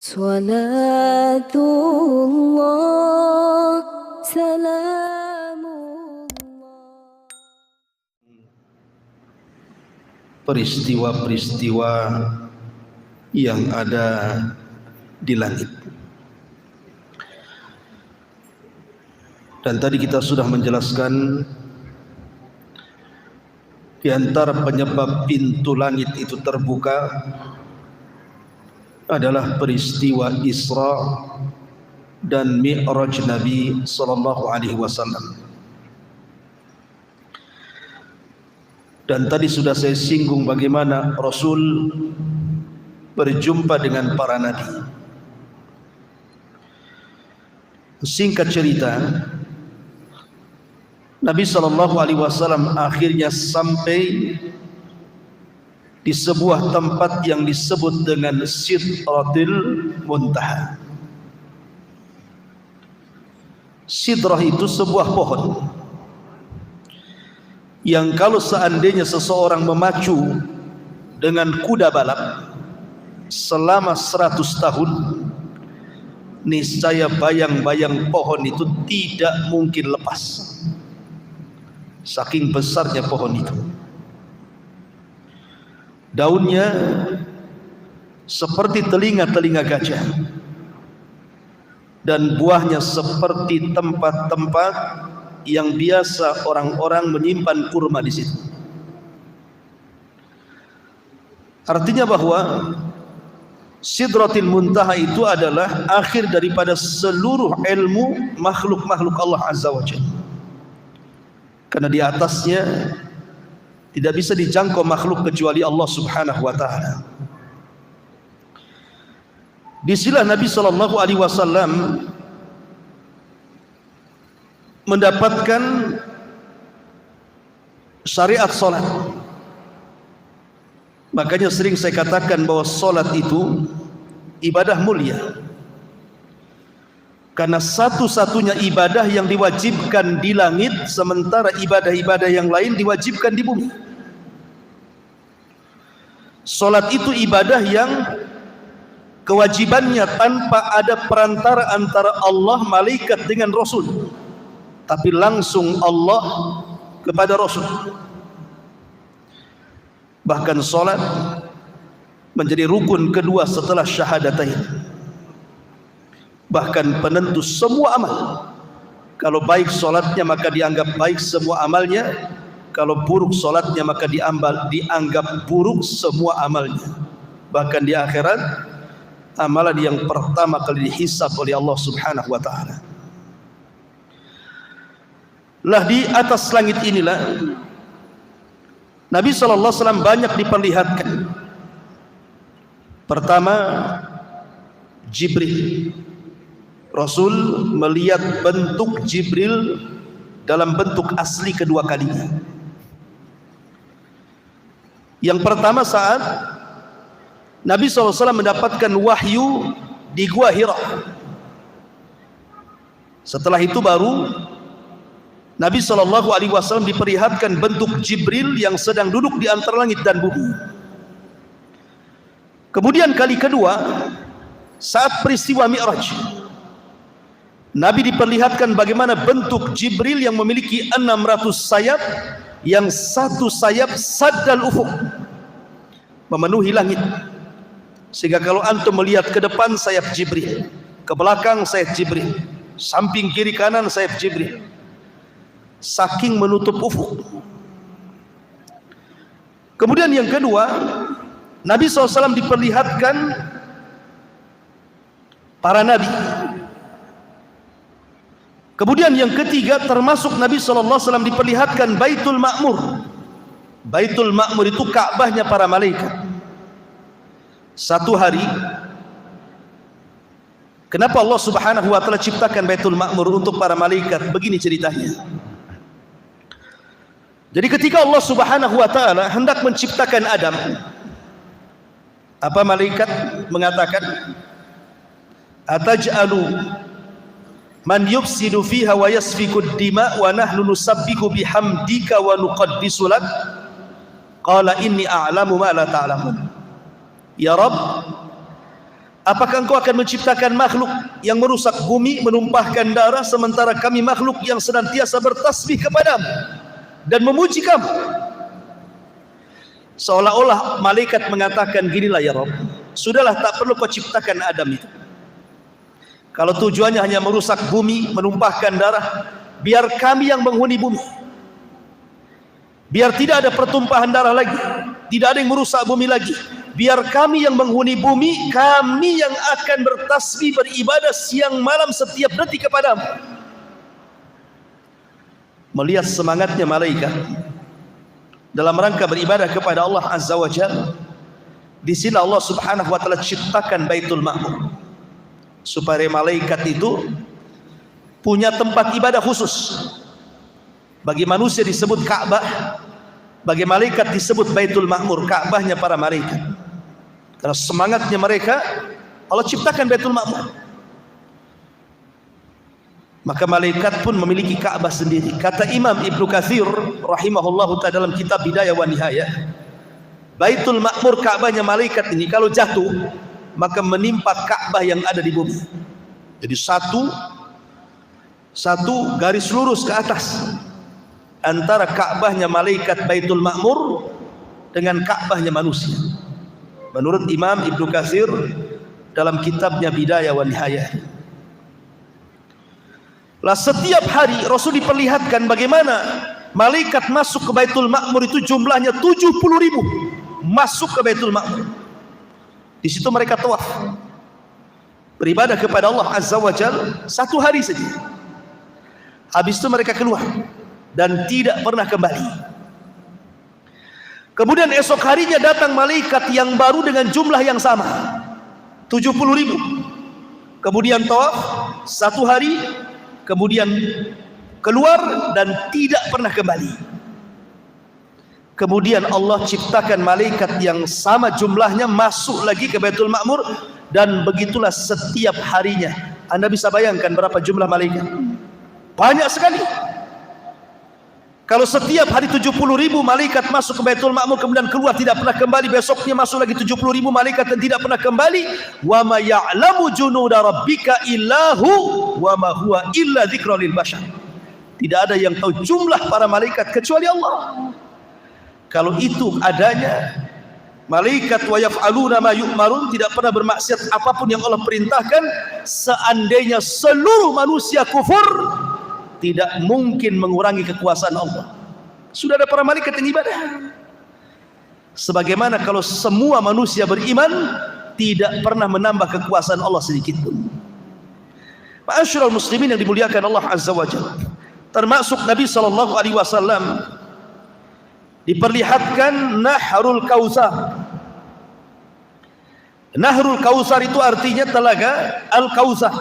Salatullah, salamullah. Peristiwa-peristiwa yang ada di langit. Dan tadi kita sudah menjelaskan di antara penyebab pintu langit itu terbuka adalah peristiwa Isra dan Mi'raj Nabi sallallahu alaihi wasallam. Dan tadi sudah saya singgung bagaimana Rasul berjumpa dengan para nabi. Singkat cerita, Nabi sallallahu alaihi wasallam akhirnya sampai di sebuah tempat yang disebut dengan Sidratil Muntaha. Sidrah itu sebuah pohon yang kalau seandainya seseorang memacu dengan kuda balap selama 100 tahun, niscaya bayang-bayang pohon itu tidak mungkin lepas. Saking besarnya pohon itu. Daunnya seperti telinga-telinga gajah, dan buahnya seperti tempat-tempat yang biasa orang-orang menyimpan kurma di situ. Artinya bahwa Sidratil Muntaha itu adalah akhir daripada seluruh ilmu makhluk-makhluk Allah Azza wa Jalla. Karena di atasnya tidak bisa dijangkau makhluk kecuali Allah Subhanahu wa taala. Disinilah Nabi sallallahu alaihi wasallam mendapatkan syariat salat. Makanya sering saya katakan bahwa salat itu ibadah mulia. Karena satu-satunya ibadah yang diwajibkan di langit, sementara ibadah-ibadah yang lain diwajibkan di bumi. Salat itu ibadah yang kewajibannya tanpa ada perantara antara Allah, malaikat dengan Rasul, tapi langsung Allah kepada Rasul. Bahkan salat menjadi rukun kedua setelah syahadatain. Bahkan penentu semua amal. Kalau baik salatnya maka dianggap baik semua amalnya. Kalau buruk salatnya maka dianggap buruk semua amalnya. Bahkan di akhirat amalan yang pertama kali dihisab oleh Allah Subhanahu wa taala. Lah di atas langit inilah Nabi sallallahu alaihi wasallam banyak diperlihatkan. Pertama, Jibril. Rasul melihat bentuk Jibril dalam bentuk asli kedua kalinya. Yang pertama saat Nabi SAW mendapatkan wahyu di Gua Hira. Setelah itu baru Nabi SAW diperlihatkan bentuk Jibril yang sedang duduk di antara langit dan bumi. Kemudian kali kedua saat peristiwa Mi'raj, Nabi diperlihatkan bagaimana bentuk Jibril yang memiliki 600 sayap, yang satu sayap saddal ufuk, memenuhi langit. Sehingga kalau antum melihat ke depan sayap Jibril, ke belakang sayap Jibril, samping kiri kanan sayap Jibril, saking menutup ufuk. Kemudian yang kedua, Nabi SAW diperlihatkan para nabi. Kemudian yang ketiga, termasuk Nabi SAW diperlihatkan Baitul Ma'mur. Baitul Ma'mur itu Ka'bahnya para malaikat. Satu hari, kenapa Allah Subhanahu wa taala ciptakan Baitul Ma'mur untuk para malaikat? Begini ceritanya. Jadi ketika Allah Subhanahu wa taala hendak menciptakan Adam, apa malaikat mengatakan, ataj'alu man yufsidu fiha wa yasfiku ad-dima wa nahnu nusabbihu bihamdika wa nuqaddisu lak. Qala inni a'lamu ma la ta'lamun. Ya Rabb, apakah engkau akan menciptakan makhluk yang merusak bumi, menumpahkan darah, sementara kami makhluk yang senantiasa bertasbih kepadamu dan memuji kamu? Seolah-olah malaikat mengatakan, ginilah ya Rabb, sudahlah, tak perlu kau ciptakan Adam itu. Kalau tujuannya hanya merusak bumi, menumpahkan darah, biar kami yang menghuni bumi, biar tidak ada pertumpahan darah lagi, tidak ada yang merusak bumi lagi. Biar kami yang menghuni bumi, kami yang akan bertasbih, beribadah siang malam setiap detik kepadamu. Melihat semangatnya malaikat dalam rangka beribadah kepada Allah Azza wa Jalla, di sini Allah Subhanahu wa taala ciptakan Baitul Ma'mur supaya malaikat itu punya tempat ibadah khusus. Bagi manusia disebut Ka'bah, bagi malaikat disebut Baitul Ma'mur, Ka'bahnya para malaikat. Karena semangatnya mereka, Allah ciptakan Baitul Ma'mur. Maka malaikat pun memiliki Ka'bah sendiri. Kata Imam Ibnu Katsir rahimahullahu ta'ala dalam kitab Bidayah wa Nihayah, Baitul Ma'mur, Ka'bahnya malaikat ini kalau jatuh, maka menimpa Ka'bah yang ada di bumi. Jadi satu garis lurus ke atas antara Ka'bahnya malaikat Baitul Ma'mur dengan Ka'bahnya manusia. Menurut Imam Ibnu Katsir dalam kitabnya Bidayah wa Nihayah. Lah setiap hari Rasul diperlihatkan bagaimana malaikat masuk ke Baitul Ma'mur itu jumlahnya 70.000 masuk ke Baitul Ma'mur. Di situ mereka tawaf, beribadah kepada Allah Azza wa Jalla satu hari saja. Habis itu mereka keluar dan tidak pernah kembali. Kemudian esok harinya datang malaikat yang baru dengan jumlah yang sama, 70.000. Kemudian tawaf satu hari, kemudian keluar dan tidak pernah kembali. Kemudian Allah ciptakan malaikat yang sama jumlahnya masuk lagi ke Baitul Ma'mur, dan begitulah setiap harinya. Anda bisa bayangkan berapa jumlah malaikat? Banyak sekali. Kalau setiap hari 70.000 malaikat masuk ke Baitul Ma'mur kemudian keluar tidak pernah kembali, besoknya masuk lagi 70.000 malaikat dan tidak pernah kembali. Wa ma ya'lamu junuda rabbika illahu wa ma huwa illa dzikra lil bashar. Tidak ada yang tahu jumlah para malaikat kecuali Allah. Kalau itu adanya, malaikat wa yaf'aluna ma yu'marun, tidak pernah bermaksiat apapun yang Allah perintahkan. Seandainya seluruh manusia kufur, tidak mungkin mengurangi kekuasaan Allah. Sudah ada para malaikat yang ibadah. Sebagaimana kalau semua manusia beriman, tidak pernah menambah kekuasaan Allah sedikit pun. Ma'asyiral muslimin yang dimuliakan Allah Azza wa Jalla, termasuk Nabi sallallahu alaihi wasallam diperlihatkan Nahrul Kautsar. Nahrul Kautsar itu artinya telaga Al-Kautsar,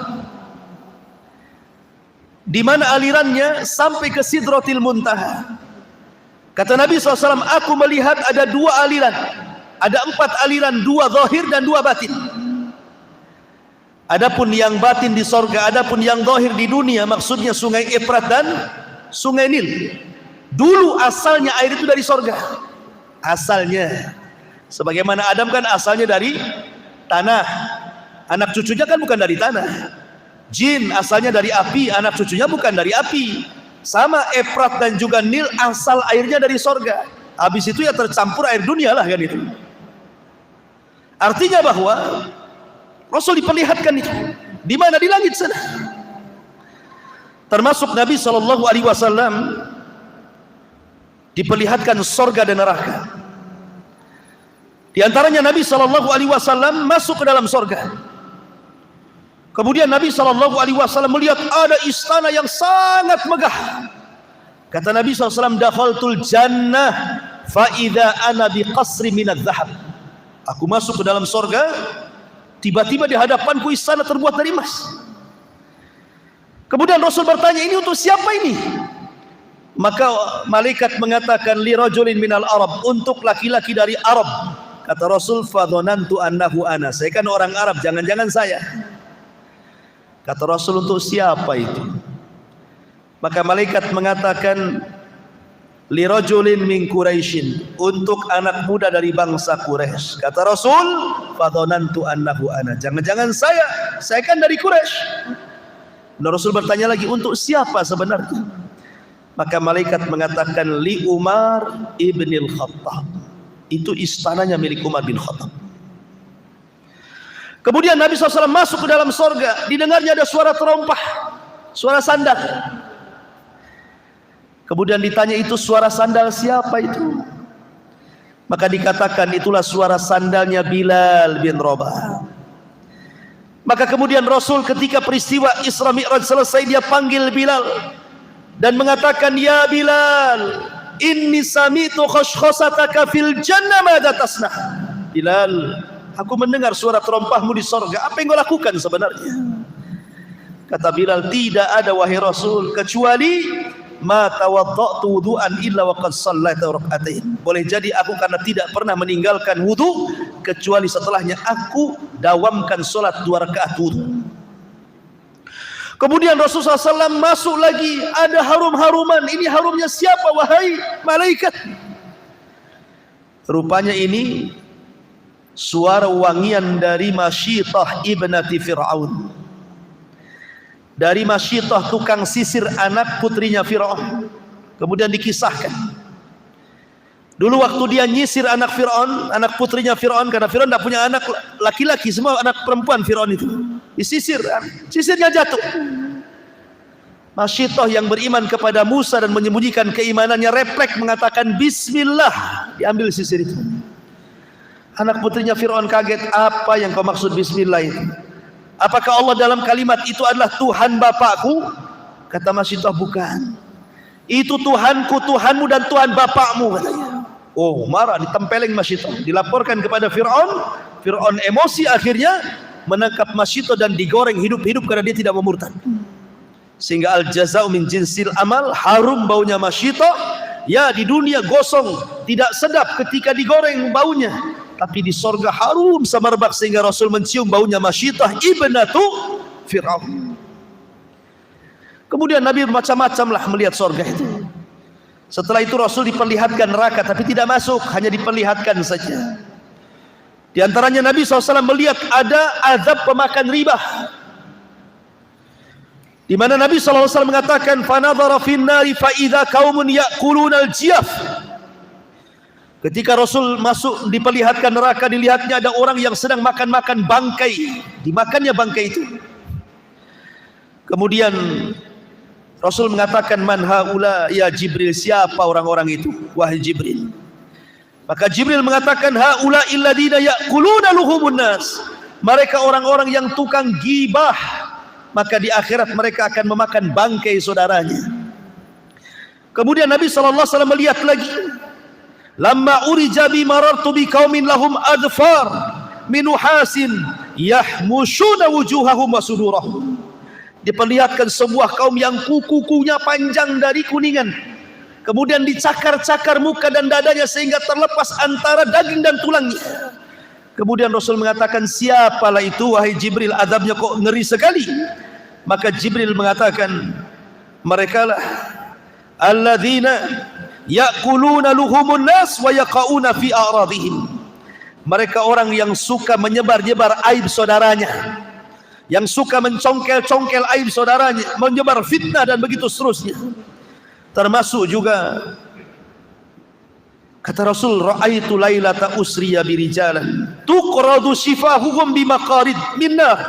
di mana alirannya sampai ke Sidratil Muntaha. Kata Nabi SAW, aku melihat ada dua aliran, ada 4 aliran, 2 zahir dan 2 batin. Adapun yang batin di sorga, adapun yang zahir di dunia, maksudnya Sungai Efrat dan Sungai Nil. Dulu asalnya air itu dari sorga, asalnya. Sebagaimana Adam kan asalnya dari tanah, anak cucunya kan bukan dari tanah. Jin asalnya dari api, anak cucunya bukan dari api. Sama Efrat dan juga Nil asal airnya dari sorga. Habis itu ya tercampur air dunia lah kan itu. Artinya bahwa Rasul diperlihatkan itu di mana? Di langit sana. Termasuk Nabi SAW diperlihatkan sorga dan neraka. Di antaranya Nabi SAW masuk ke dalam sorga. Kemudian Nabi SAW melihat ada istana yang sangat megah. Kata Nabi SAW, dakhaltul jannah fa idza ana bi qasri minadz zahab. Aku masuk ke dalam sorga, tiba-tiba di hadapanku istana terbuat dari emas. Kemudian Rasul bertanya, ini untuk siapa ini? Maka malaikat mengatakan, li rajulin minal Arab, untuk laki-laki dari Arab. Kata Rasul, fadhanantu annahu ana, saya kan orang Arab, jangan-jangan saya. Kata Rasul, untuk siapa itu? Maka malaikat mengatakan, lirajulin min Quraisyin, untuk anak muda dari bangsa Quraisy. Kata Rasul, fadhanantu annahu ana, jangan-jangan saya kan dari Quraisy. Dan Rasul bertanya lagi, untuk siapa sebenarnya? Maka malaikat mengatakan, li Umar ibnil Khattab, itu istananya milik Umar bin Khattab. Kemudian Nabi SAW masuk ke dalam sorga, didengarnya ada suara terompah, suara sandal. Kemudian ditanya, itu suara sandal siapa itu? Maka dikatakan, itulah suara sandalnya Bilal bin Rabah. Maka kemudian Rasul ketika peristiwa Isra Mi'raj selesai, dia panggil Bilal dan mengatakan, ya Bilal, inni sami'tu khashkhasataka fil jannah, madza tasnah? Bilal, aku mendengar suara terompahmu di sorga, apa yang kau lakukan sebenarnya? Kata Bilal, tidak ada wahai Rasul, kecuali ma tawadda'tu wudu'an illa wa qad shallaitu rak'atain. Boleh jadi aku karena tidak pernah meninggalkan wudu, kecuali setelahnya aku dawamkan solat 2 rakaat wudu. Kemudian Rasulullah SAW masuk lagi, ada harum-haruman. Ini harumnya siapa wahai malaikat? Rupanya ini suara wangian dari Masyitah ibnati Fir'aun, dari Masyitah tukang sisir anak putrinya Fir'aun. Kemudian dikisahkan, dulu waktu dia nyisir anak Fir'aun, anak putrinya Fir'aun, karena Fir'aun tidak punya anak laki-laki, semua anak perempuan Fir'aun itu disisir, sisirnya jatuh. Masyitah yang beriman kepada Musa dan menyembunyikan keimanannya refleks mengatakan Bismillah, diambil sisir itu. Anak putrinya Fir'aun kaget, apa yang kau maksud Bismillah itu? Apakah Allah dalam kalimat itu adalah Tuhan bapakku? Kata Masyitah, bukan. Itu Tuhanku, Tuhanmu dan Tuhan bapakmu, katanya. Oh, marah, ditempeleng Masyitah, dilaporkan kepada Fir'aun. Fir'aun emosi, akhirnya menangkap Masyitah dan digoreng hidup-hidup karena dia tidak memurtad. Sehingga al-jaza'u min jinsil amal, harum baunya Masyitah. Ya, di dunia gosong, tidak sedap ketika digoreng baunya, tapi di sorga harum semerbak sehingga Rasul mencium baunya Masyitah ibnatu Fir'aun. Kemudian Nabi macam-macam lah melihat sorga itu. Setelah itu Rasul diperlihatkan neraka, tapi tidak masuk, hanya diperlihatkan saja. Di antaranya Nabi SAW melihat ada azab pemakan riba, di mana Nabi SAW mengatakan, fanadhara fin nari fa idza qaumun ya'kuluna al-jiyaf. Ketika Rasul masuk diperlihatkan neraka, dilihatnya ada orang yang sedang makan-makan bangkai, dimakannya bangkai itu. Kemudian Rasul mengatakan, man haula ya Jibril, siapa orang-orang itu wahai Jibril? Maka Jibril mengatakan, haula illadina ya'kuluna luhumun nas, mereka orang-orang yang tukang gibah, maka di akhirat mereka akan memakan bangkai saudaranya. Kemudian Nabi SAW melihat lagi, lamma urija bi marartu bi qaumin lahum adfar min uhasin yahmushuna wujuhahum wa sudurahum. Diperlihatkan sebuah kaum yang kuku-kukunya panjang dari kuningan, kemudian dicakar-cakar muka dan dadanya sehingga terlepas antara daging dan tulangnya. Kemudian Rasul mengatakan, siapalah itu wahai Jibril, azabnya kok ngeri sekali? Maka Jibril mengatakan, merekalah alladzina ya'kuluna luhumun nas wa yaqauna fi a'radihim. Mereka orang yang suka menyebar-nyebar aib saudaranya, yang suka mencongkel-congkel aib saudaranya, menyebar fitnah dan begitu seterusnya. Termasuk juga kata Rasul, ra'aitu lailata usriya birijalan tuqradu shifahuhum bimaqarid minnar.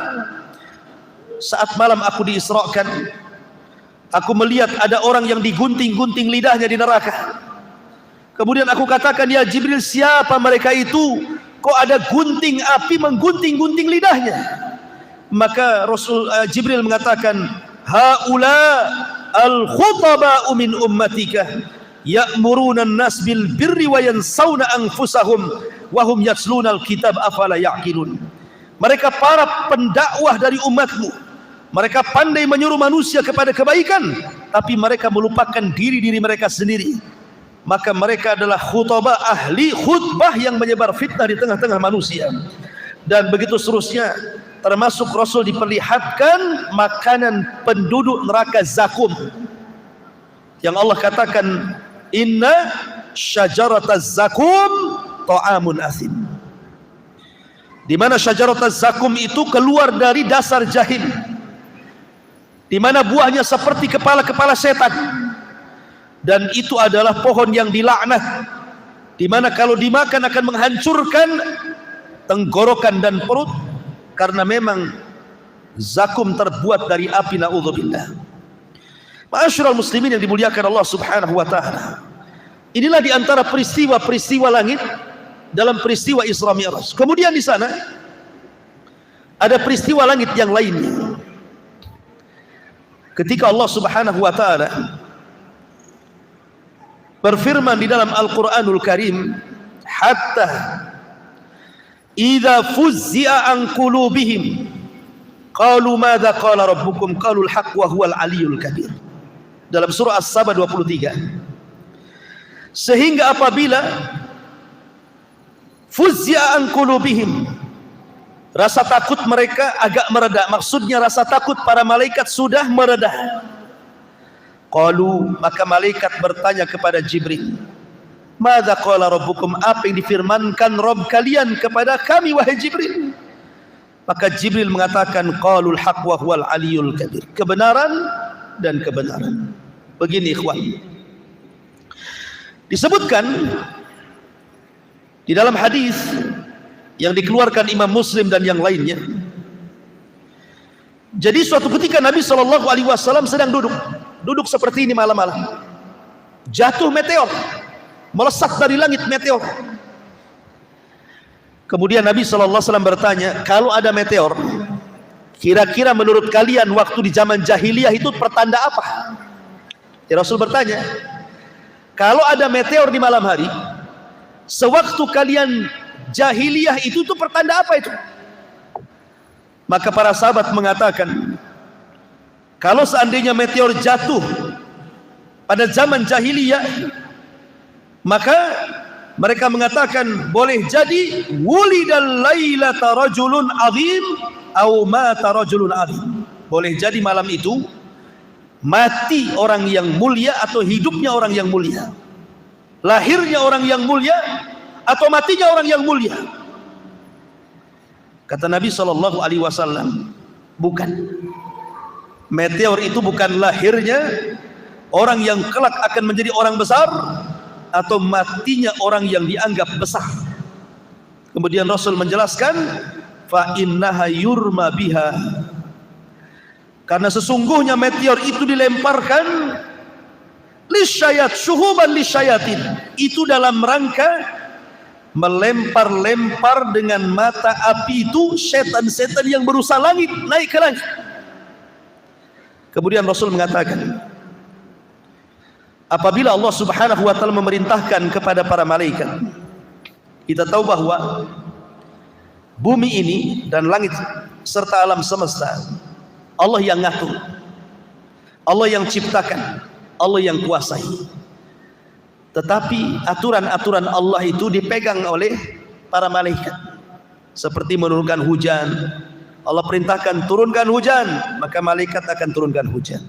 Saat malam aku diisrakan, aku melihat ada orang yang digunting-gunting lidahnya di neraka. Kemudian aku katakan, ya Jibril, siapa mereka itu? Kok ada gunting api menggunting-gunting lidahnya? Maka Jibril mengatakan, haula al-khutaba'u min ummatika ya'muruna an-nas bil birri wa yansawna anfusahum wa hum yatluna al-kitab afala ya'qilun. Mereka para pendakwah dari umatmu, mereka pandai menyuruh manusia kepada kebaikan, tapi mereka melupakan diri-diri mereka sendiri. Maka mereka adalah khutbah, ahli khutbah yang menyebar fitnah di tengah-tengah manusia. Dan begitu seterusnya. Termasuk Rasul diperlihatkan makanan penduduk neraka zakum, yang Allah katakan inna syajarataz zakum ta'amun asim. Di mana syajarataz zakum itu keluar dari dasar jahim, di mana buahnya seperti kepala-kepala setan, dan itu adalah pohon yang dilaknat, di mana kalau dimakan akan menghancurkan tenggorokan dan perut, karena memang zakum terbuat dari api, na'udzubillah. Ma'asyiral muslimin yang dimuliakan Allah Subhanahu wa taala, inilah di antara peristiwa-peristiwa langit dalam peristiwa Isra Mi'raj. Kemudian di sana ada peristiwa langit yang lainnya. Ketika Allah Subhanahu wa taala berfirman di dalam Al-Qur'anul Karim, hatta idza fuzzi'a an qulubihim qalu madza qala rabbukum qalu al-haqq wa huwal aliyyul kabir. Dalam surah As-Saba 23. Sehingga apabila fuzzi'a an qulubihim, rasa takut mereka agak mereda. Maksudnya rasa takut para malaikat sudah mereda. Qalu, maka malaikat bertanya kepada Jibril, madza qala rabbukum, apa yang difirmankan Rabb kalian kepada kami wahai Jibril? Maka Jibril mengatakan, qalul haqq wa huwal aliyyul kabir, kebenaran dan kebenaran. Begini ikhwan, disebutkan di dalam hadis yang dikeluarkan Imam Muslim dan yang lainnya. Jadi suatu ketika Nabi SAW sedang duduk seperti ini malam-malam, jatuh meteor, melesat dari langit meteor. Kemudian Nabi SAW bertanya, kalau ada meteor, kira-kira menurut kalian waktu di zaman jahiliyah itu pertanda apa? Ya, Rasul bertanya, kalau ada meteor di malam hari, sewaktu kalian jahiliyah itu pertanda apa itu? Maka para sahabat mengatakan, kalau seandainya meteor jatuh pada zaman jahiliyah, maka mereka mengatakan boleh jadi wulidal lailata rajulun azim au mata rajulun azim. Boleh jadi malam itu mati orang yang mulia atau hidupnya orang yang mulia, lahirnya orang yang mulia atau matinya orang yang mulia. Kata Nabi SAW, bukan. Meteor itu bukan lahirnya orang yang kelak akan menjadi orang besar atau matinya orang yang dianggap besar. Kemudian Rasul menjelaskan, fa innaha yurma biha, karena sesungguhnya meteor itu dilemparkan lisyayat, syuhuban lisyayatin, itu dalam rangka melempar-lempar dengan mata api itu setan-setan yang berusaha naik ke langit. Kemudian Rasul mengatakan, apabila Allah Subhanahu wa taala memerintahkan kepada para malaikat, kita tahu bahwa bumi ini dan langit serta alam semesta Allah yang ngatur, Allah yang ciptakan, Allah yang kuasai. Tetapi aturan-aturan Allah itu dipegang oleh para malaikat. Seperti menurunkan hujan, Allah perintahkan turunkan hujan, maka malaikat akan turunkan hujan.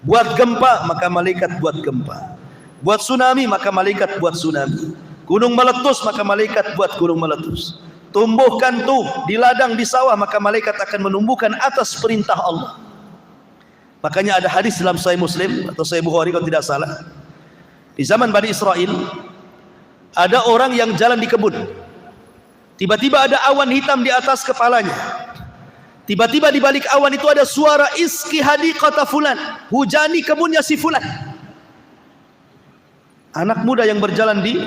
Buat gempa, maka malaikat buat gempa. Buat tsunami, maka malaikat buat tsunami. Gunung meletus, maka malaikat buat gunung meletus. Tumbuhkan tuh di ladang, di sawah, maka malaikat akan menumbuhkan atas perintah Allah. Makanya ada hadis dalam Sahih Muslim atau Sahih Bukhari kalau tidak salah, di zaman Bani Israel ada orang yang jalan di kebun, tiba-tiba ada awan hitam di atas kepalanya. Tiba-tiba di balik awan itu ada suara iski hadiqata fulan, hujani kebunnya si fulan. Anak muda yang berjalan di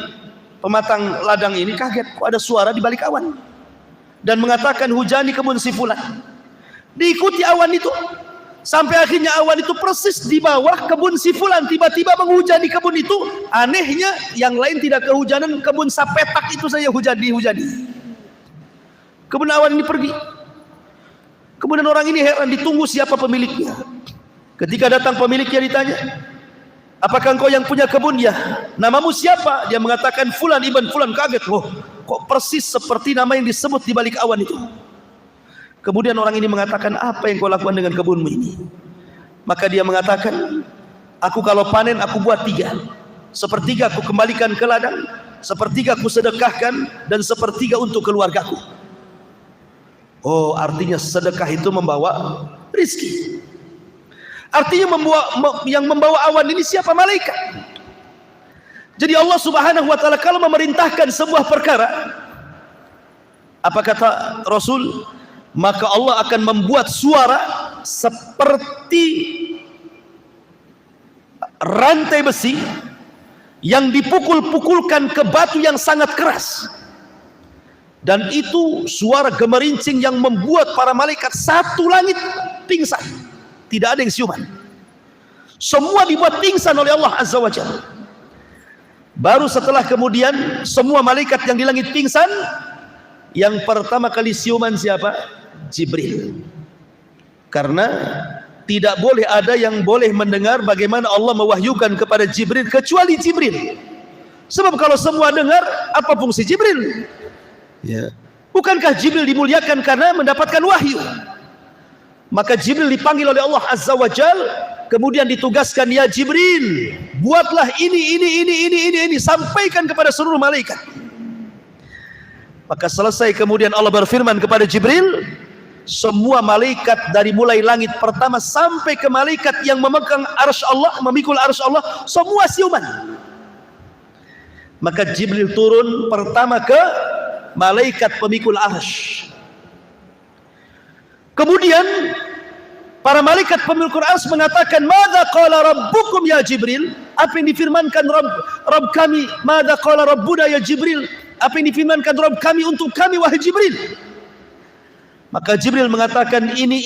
pematang ladang ini kaget, kok ada suara di balik awan, dan mengatakan hujani kebun si fulan. Diikuti awan itu sampai akhirnya awan itu persis di bawah kebun si fulan, tiba-tiba menghujani kebun itu. Anehnya yang lain tidak kehujanan, kebun sapetak itu saja dihujani. Kemudian awan ini pergi. Kemudian orang ini heran, ditunggu siapa pemiliknya. Ketika datang pemiliknya ditanya, apakah engkau yang punya kebun? Ya. Namamu siapa? Dia mengatakan fulan ibn fulan. Kaget, oh, kok persis seperti nama yang disebut di balik awan itu. Kemudian orang ini mengatakan, apa yang kau lakukan dengan kebunmu ini? Maka dia mengatakan, aku kalau panen aku buat 3. sepertiga aku kembalikan ke ladang, sepertiga aku sedekahkan, dan sepertiga untuk keluargaku. Oh, artinya sedekah itu membawa rizki. Artinya yang membawa awan ini siapa? Malaikat. Jadi Allah Subhanahu wa ta'ala kalau memerintahkan sebuah perkara, apa kata Rasul? Maka Allah akan membuat suara seperti rantai besi yang dipukul-pukulkan ke batu yang sangat keras. Dan itu suara gemerincing yang membuat para malaikat satu langit pingsan. Tidak ada yang siuman. Semua dibuat pingsan oleh Allah Azza wa Jalla. Baru setelah kemudian semua malaikat yang di langit pingsan, yang pertama kali siuman siapa? Jibril. Karena tidak boleh ada yang boleh mendengar bagaimana Allah mewahyukan kepada Jibril kecuali Jibril. Sebab kalau semua dengar, apa fungsi Jibril? Ya. Bukankah Jibril dimuliakan karena mendapatkan wahyu? Maka Jibril dipanggil oleh Allah Azza wa Jal, kemudian ditugaskan, ya Jibril, buatlah ini, sampaikan kepada seluruh malaikat. Maka selesai kemudian Allah berfirman kepada Jibril, semua malaikat dari mulai langit pertama sampai ke malaikat yang memegang arsy Allah, memikul arsy Allah, semua siuman. Maka Jibril turun pertama ke malaikat pemikul arsy. Kemudian para malaikat pemikul arsy mengatakan, "Madza qala rabbukum ya Jibril?" Apa yang difirmankan Rabb kami? "Madza qala rabbuna ya Jibril?" Apa yang difirmankan Rabb kami untuk kami wahai Jibril? Maka Jibril mengatakan ini.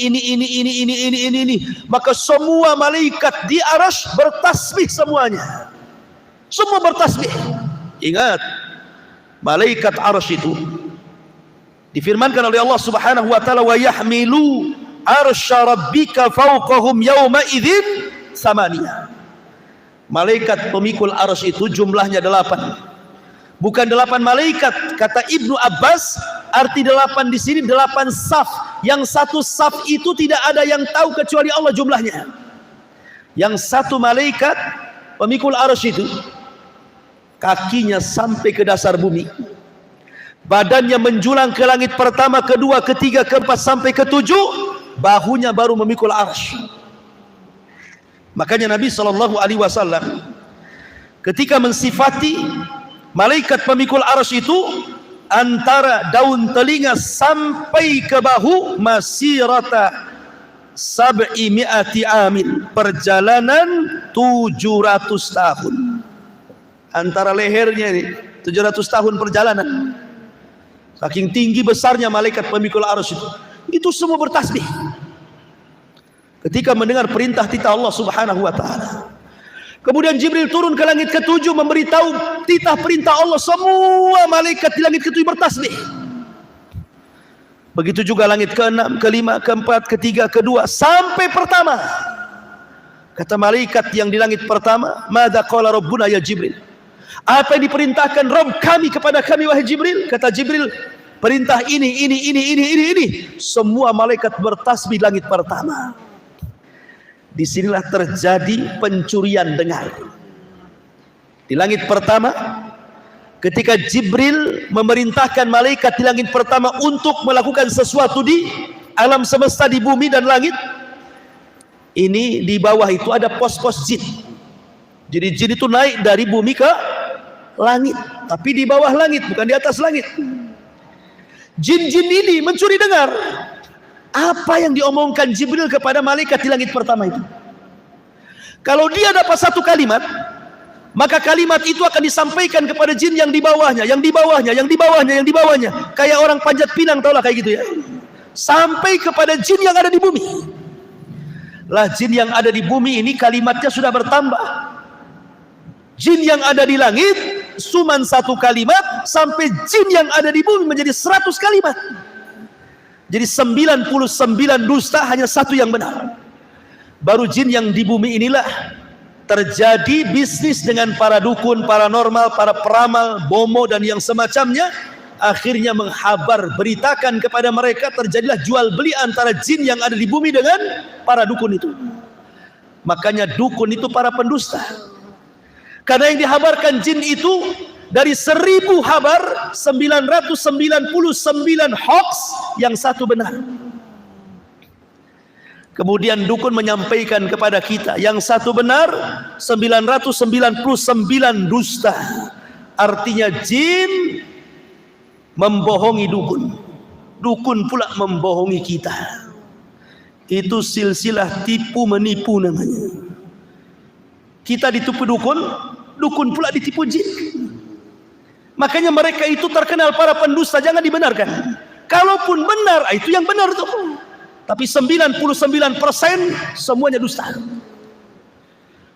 Maka semua malaikat di arsy bertasbih semuanya. Semua bertasbih. Ingat, malaikat arsy itu difirmankan oleh Allah Subhanahu wa taala, wa yahmilu arsya rabbika fawqahum yawma idzin samaniyah. Malaikat pemikul arsy itu jumlahnya 8. Bukan 8 malaikat, kata Ibnu Abbas, arti 8 di sini 8 saf. Yang satu saf itu tidak ada yang tahu kecuali Allah jumlahnya. Yang satu malaikat pemikul arsy itu kakinya sampai ke dasar bumi, badannya menjulang ke langit pertama, kedua, ketiga, keempat sampai ketujuh, bahunya baru memikul arsy. Makanya Nabi SAW ketika mensifati malaikat pemikul arsy itu, antara daun telinga sampai ke bahu masirata 700 amin, perjalanan 700 tahun. Antara lehernya ini 700 tahun perjalanan. Saking tinggi besarnya malaikat pemikul arsy itu semua bertasbih ketika mendengar perintah titah Allah Subhanahu wa taala. Kemudian Jibril turun ke langit ke-7 memberitahu titah perintah Allah, semua malaikat di langit ke-7 bertasbih. Begitu juga langit ke-6, ke-5, ke-4, ke-3, ke-2 sampai pertama. Kata malaikat yang di langit pertama, "Madza qala rabbuna ya Jibril?" Apa yang diperintahkan Rabb kami kepada kami wahai Jibril? Kata Jibril, perintah ini. Semua malaikat bertasbih langit pertama. Disinilah terjadi pencurian dengar. Di langit pertama, ketika Jibril memerintahkan malaikat di langit pertama untuk melakukan sesuatu di alam semesta, di bumi dan langit, ini di bawah itu ada pos-pos jin. Jadi jin itu naik dari bumi ke langit, tapi di bawah langit, bukan di atas langit. Jin-jin ini mencuri dengar apa yang diomongkan Jibril kepada malaikat di langit pertama itu. Kalau dia dapat satu kalimat, maka kalimat itu akan disampaikan kepada jin yang di bawahnya, yang di bawahnya. Kayak orang panjat pinang, taulah kayak gitu ya. Sampai kepada jin yang ada di bumi. Lah jin yang ada di bumi ini kalimatnya sudah bertambah. Jin yang ada di langit cuman satu kalimat, sampai jin yang ada di bumi menjadi 100 kalimat. Jadi 99 dusta, hanya satu yang benar. Baru jin yang di bumi inilah terjadi bisnis dengan para dukun, paranormal, para peramal, bomo dan yang semacamnya. Akhirnya menghabar, beritakan kepada mereka, terjadilah jual beli antara jin yang ada di bumi dengan para dukun itu. Makanya dukun itu para pendusta. Karena yang dihabarkan jin itu dari 1000 habar, 999 hoax, yang satu benar. Kemudian dukun menyampaikan kepada kita, yang satu benar, 999 dusta. Artinya jin membohongi dukun, dukun pula membohongi kita. Itu silsilah tipu menipu namanya. Kita ditipu dukun, dukun pula ditipu jin. Makanya mereka itu terkenal para pendusta, jangan dibenarkan. Kalaupun benar, itu yang benar tuh. Tapi 99% semuanya dusta.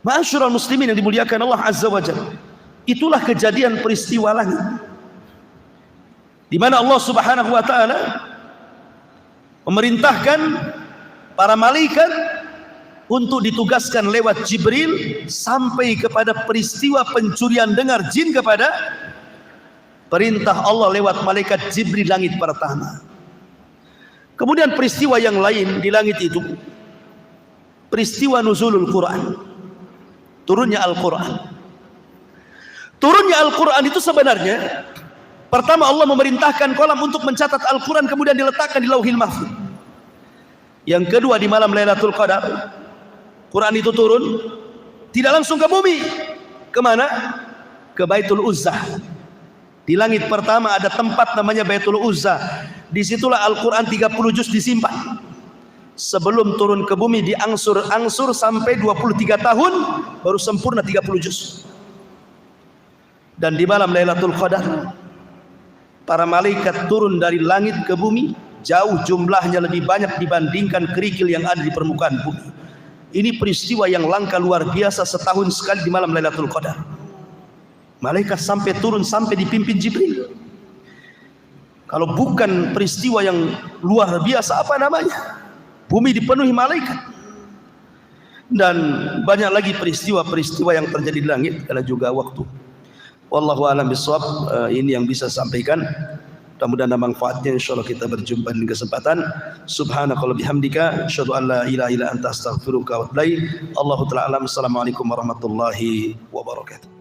Ma'asyiral muslimin yang dimuliakan Allah Azza wa Jalla. Itulah kejadian peristiwa langit, di mana Allah Subhanahu wa taala memerintahkan para malaikat untuk ditugaskan lewat Jibril sampai kepada peristiwa pencurian dengar jin kepada perintah Allah lewat malaikat Jibril langit pertama. Kemudian peristiwa yang lain di langit itu, peristiwa nuzulul Quran, turunnya Al-Quran. Turunnya Al-Quran itu sebenarnya, pertama Allah memerintahkan kolam untuk mencatat Al-Quran, kemudian diletakkan di Lauhil Mahfuz. Yang kedua, di malam Lailatul Qadar, Quran itu turun, tidak langsung ke bumi. Kemana? Ke Baitul Uzzah. Di langit pertama ada tempat namanya Baitul Uzzah. Disitulah Al-Quran 30 juz disimpan. Sebelum turun ke bumi diangsur-angsur sampai 23 tahun, baru sempurna 30 juz. Dan di malam Lailatul Qadar, para malaikat turun dari langit ke bumi, jauh jumlahnya lebih banyak dibandingkan kerikil yang ada di permukaan bumi. Ini peristiwa yang langka luar biasa, setahun sekali di malam Lailatul Qadar. Malaikat sampai turun, sampai dipimpin Jibril. Kalau bukan peristiwa yang luar biasa, apa namanya? Bumi dipenuhi malaikat. Dan banyak lagi peristiwa-peristiwa yang terjadi di langit, ada juga waktu. Wallahu a'lam bishawab. Ini yang bisa sampaikan. Mudah-mudahan ada manfaatnya. Insyaallah kita berjumpa di kesempatan. Subhanakallahumma bihamdika asyhadu an la ilaha illa anta astaghfiruka wa atubu ilaik. Allahu ta'ala alam. Assalamualaikum warahmatullahi wabarakatuh.